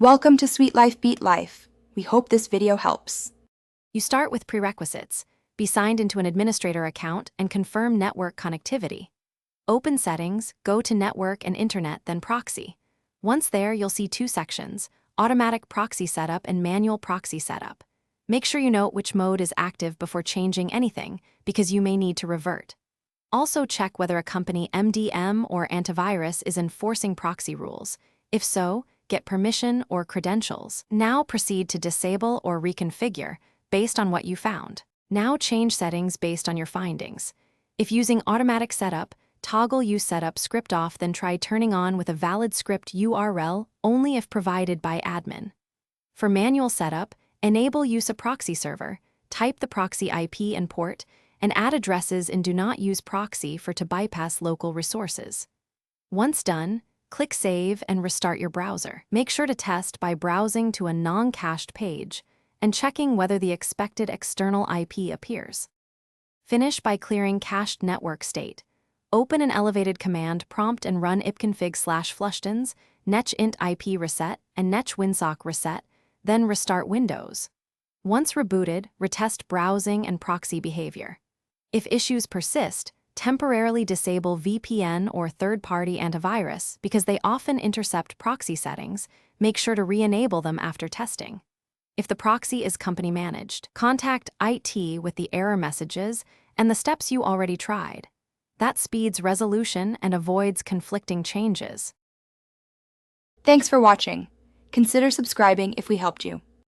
Welcome to Sweet Life Beat Life. We hope this video helps. You start with prerequisites. Be signed into an administrator account and confirm network connectivity. Open Settings, go to Network and Internet, then Proxy. Once there, you'll see two sections: Automatic Proxy Setup and Manual Proxy Setup. Make sure you note which mode is active before changing anything, because you may need to revert. Also check whether a company MDM or antivirus is enforcing proxy rules. If so, get permission or credentials. Now proceed to disable or reconfigure based on what you found. Now change settings based on your findings. If using automatic setup, toggle Use Setup script off, then try turning on with a valid script URL only if provided by admin. For manual setup, enable use of proxy server, type the proxy IP and port, and add addresses in Do Not Use Proxy to bypass local resources. Once done, click Save and restart your browser. Make sure to test by browsing to a non-cached page and checking whether the expected external IP appears. Finish by clearing cached network state. Open an elevated command prompt and run ipconfig/flushtons, netch-int IP reset, and netch-winsock reset, then restart Windows. Once rebooted, retest browsing and proxy behavior. If issues persist, temporarily disable VPN or third-party antivirus because they often intercept proxy settings. Make sure to re-enable them after testing. If the proxy is company-managed, contact IT with the error messages and the steps you already tried. That speeds resolution and avoids conflicting changes. Thanks for watching. Consider subscribing if we helped you.